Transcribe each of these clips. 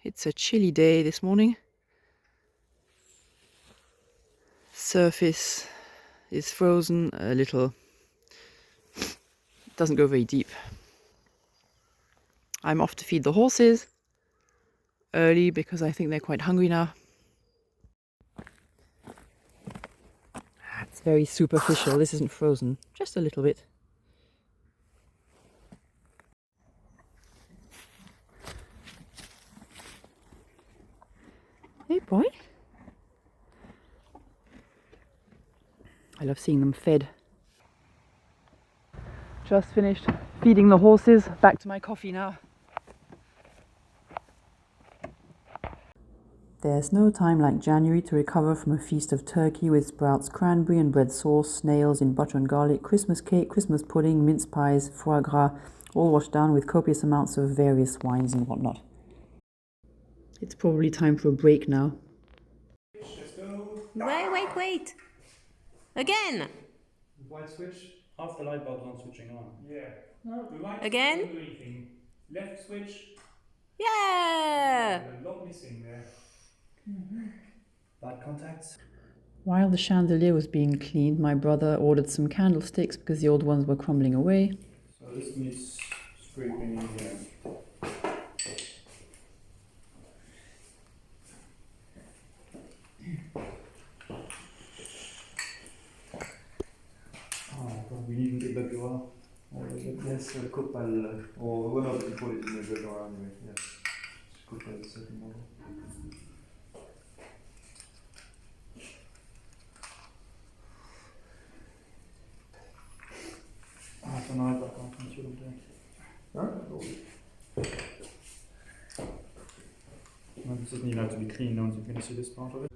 It's a chilly day this morning. Surface is frozen a little. It doesn't go very deep. I'm off to feed the horses early because I think they're quite hungry now. It's very superficial. This isn't frozen, just a little bit. Hey boy. I love seeing them fed. Just finished feeding the horses. Back to my coffee now. There's no time like January to recover from a feast of turkey with sprouts, cranberry and bread sauce, snails in butter and garlic, Christmas cake, Christmas pudding, mince pies, foie gras, all washed down with copious amounts of various wines and whatnot. It's probably time for a break now. Let's go. Wait. Again. White switch. Half the light bulbs aren't switching on. Yeah. No. The right Again? Don't do anything. Left switch. Yeah. There's a lot missing there. Bad contacts. While the chandelier was being cleaned, my brother ordered some candlesticks because the old ones were crumbling away. So this needs scraping in here. We need une tête d'apura. Yes, copal. Or one of the people is in the good anyway. Yes. Copal is second model. T'en aurais pas quand tu le dis. Hein? This doesn't even have to be cleaned, no one's going to see this part of it.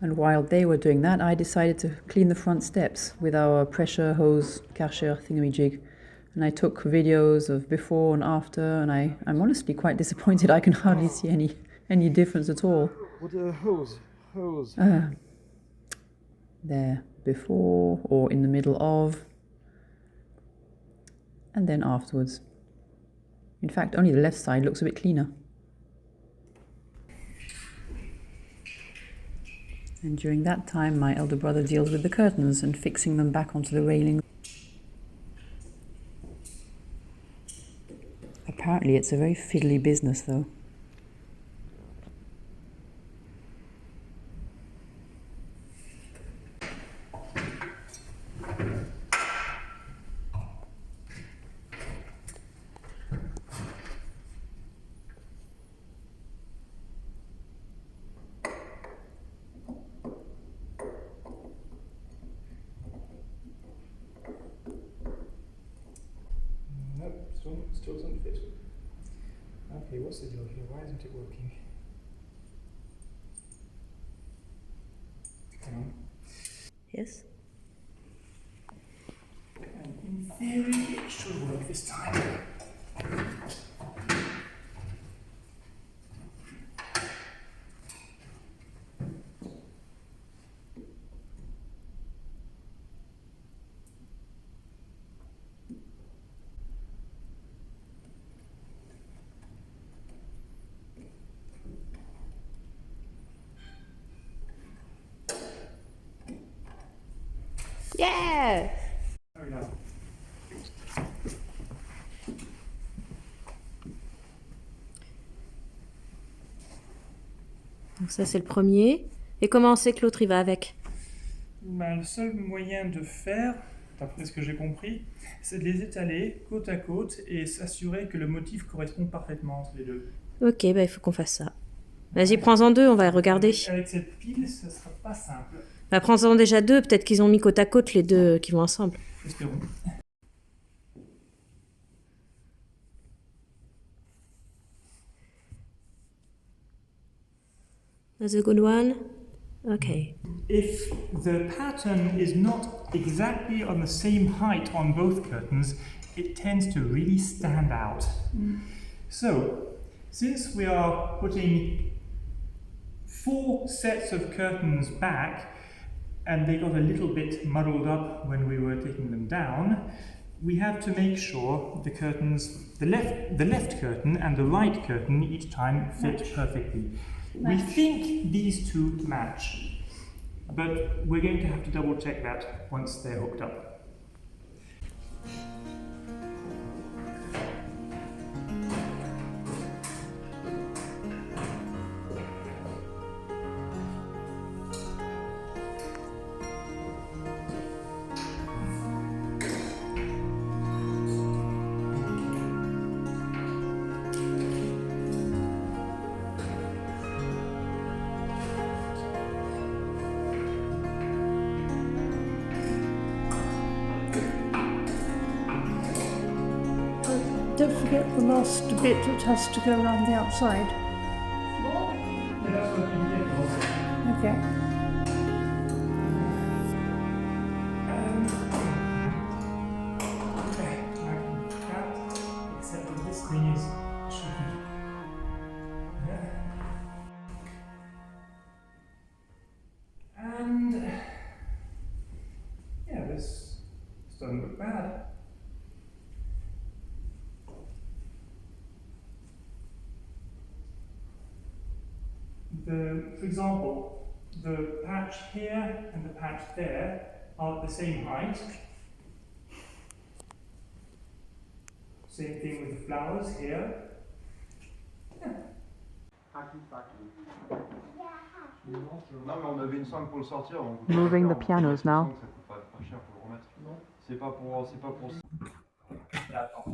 And while they were doing that, I decided to clean the front steps with our pressure hose Karcher thingamajig. And I took videos of before and after, and I'm honestly quite disappointed. I can hardly see any difference at all. What a hose? There, before or in the middle of, and then afterwards. In fact, only the left side looks a bit cleaner. And during that time, my elder brother deals with the curtains and fixing them back onto the railing. Apparently, it's a very fiddly business, though. Nope, still doesn't fit. Okay, what's the deal here? Why isn't it working? Hang on. Yes. And in theory, it should work this time. Yeah. There we go. Donc ça c'est le premier. Et comment c'est que l'autre il va avec? Ben, le seul moyen de faire, d'après ce que j'ai compris, c'est de les étaler côte à côte et s'assurer que le motif correspond parfaitement entre les deux. Ok, bah il faut qu'on fasse ça. Vas-y, prends-en deux, on va regarder. Avec cette pile, ce ne sera pas simple. Bah prends-en déjà deux, peut-être qu'ils ont mis côte à côte les deux qui vont ensemble. Espérons. That's a good one. Okay. If the pattern is not exactly on the same height on both curtains, it tends to really stand out. So, since we are putting 4 sets of curtains back, and they got a little bit muddled up when we were taking them down, we have to make sure the curtains, the left curtain and the right curtain each time fit perfectly. We think these two match, but we're going to have to double check that once they're hooked up. Don't forget the last bit that has to go around the outside. Okay. Except that this thing is tricky. And yeah, this doesn't look bad. For example, the patch here and the patch there are the same height. Same thing with the flowers here. Non mais on avait une 5 pour le sortir. Donc Moving the pianos now. Ça coûte pas cher pour le remettre. C'est pas pour. Attends.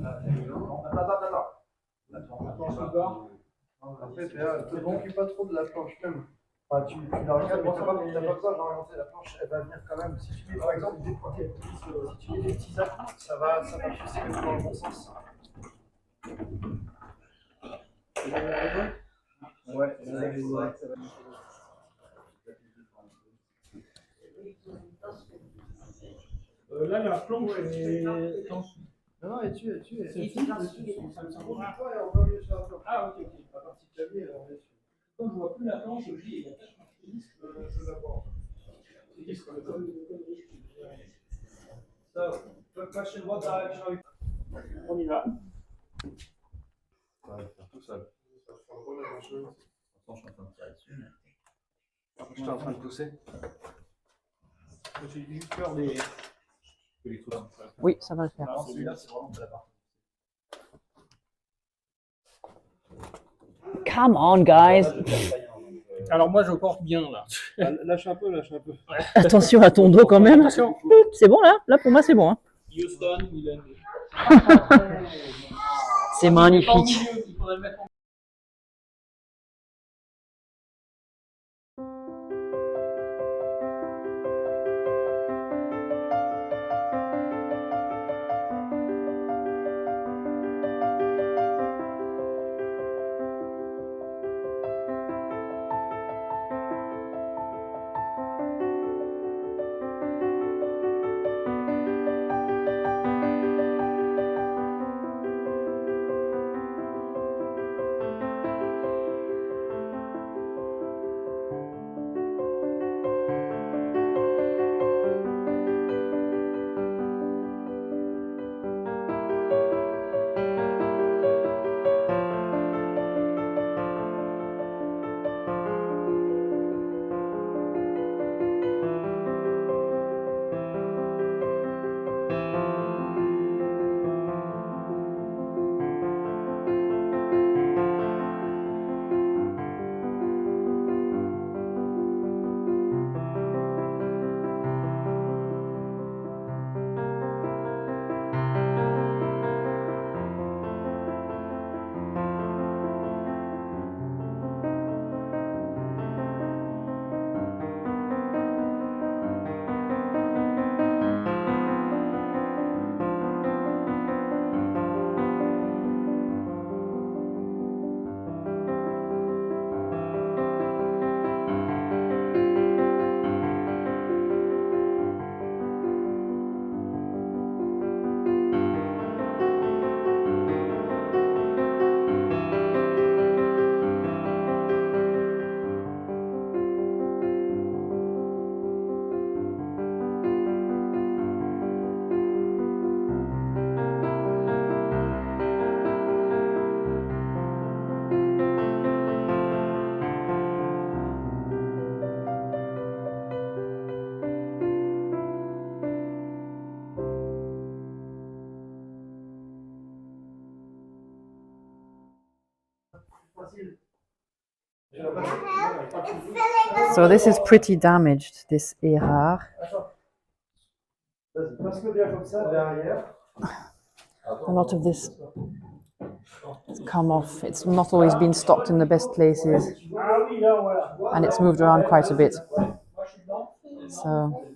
Après, te m'occupe pas trop de la planche même. Enfin, tu la regardes, mais t'as pas besoin d'orienter la planche, elle va venir quand même. Si tu mets par exemple si tu mets des petits actes, ça va pousser dans le bon sens. Ouais, ça va. Là, la planche est... Non, elle tue. C'est fixe dessus. Ah, ok. La partie clavier, elle est dessus. Quand je vois plus la planche, je dis, il y a 4 disques, je vais la voir. C'est disques, So, question, what direction are we... On y va. Ça va le faire tout seul. Attends, je suis en train de tirer dessus. Je suis en train de pousser. J'ai juste peur des... Oui, ça va le faire. Non, celui-là, c'est vraiment pas la partie. Come on, guys. Alors moi, je porte bien, là. Lâche un peu. Attention à ton dos quand même. Attention. C'est bon là? Là pour moi c'est bon. Hein. Houston, Milan. C'est magnifique. Il faudrait le mettre en... facile. So this is pretty damaged, this Erard. Attends. Vas-y, passe-le bien comme ça, derrière. A lot of this has come off. It's not always been stocked in the best places, Ah oui, là, voilà. and it's moved around quite a bit. So,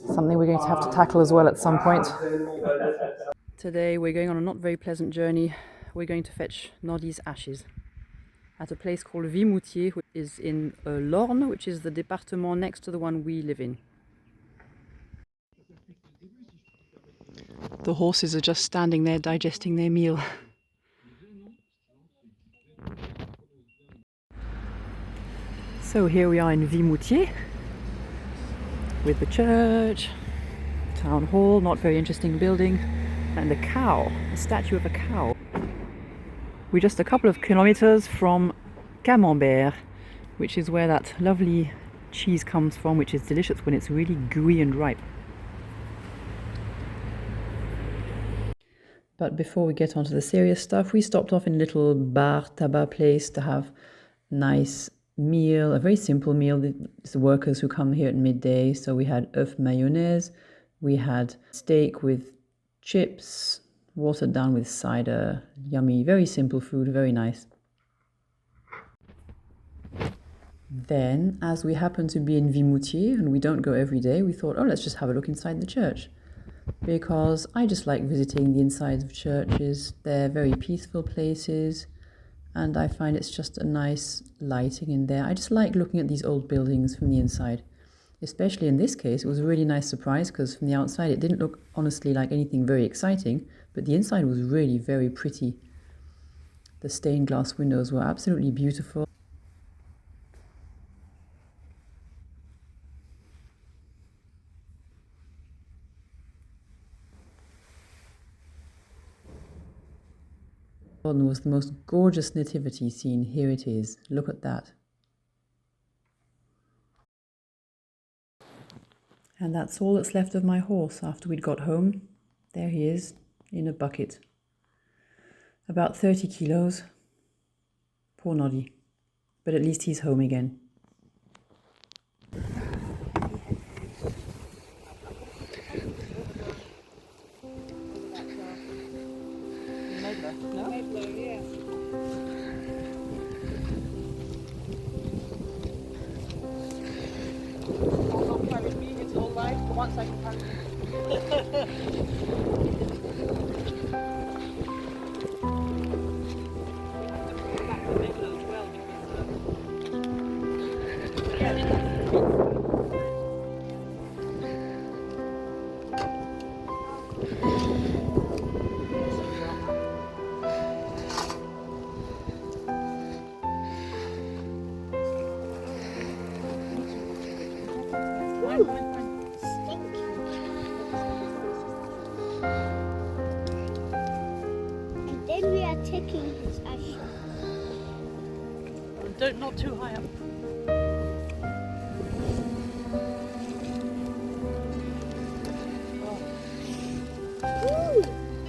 something we're going to have to tackle as well at some point. Today we're going on a not very pleasant journey. We're going to fetch Noddy's ashes at a place called Vimoutiers, which is in l'Orne, which is the département next to the one we live in. The horses are just standing there digesting their meal. So here we are in Vimoutiers with the church, town hall, not very interesting building, and a cow, a statue of a cow. We're just a couple of kilometers from Camembert, which is where that lovely cheese comes from, which is delicious when it's really gooey and ripe. But before we get onto the serious stuff, we stopped off in a little bar tabac place to have a nice meal, a very simple meal. It's the workers who come here at midday. So we had œuf mayonnaise, we had steak with chips, watered down with cider. Yummy, very simple food, very nice. Then, as we happen to be in Vimoutiers and we don't go every day, we thought, oh, let's just have a look inside the church. Because I just like visiting the insides of churches. They're very peaceful places, and I find it's just a nice lighting in there. I just like looking at these old buildings from the inside. Especially in this case, it was a really nice surprise because from the outside it didn't look honestly like anything very exciting, but the inside was really very pretty. The stained glass windows were absolutely beautiful. It was the most gorgeous nativity scene. Here it is. Look at that. And that's all that's left of my horse after we'd got home. There he is, in a bucket. About 30 kilos. Poor Noddy. But at least he's home again. And then we are taking his ashes. Don't, not too high up.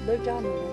Low down.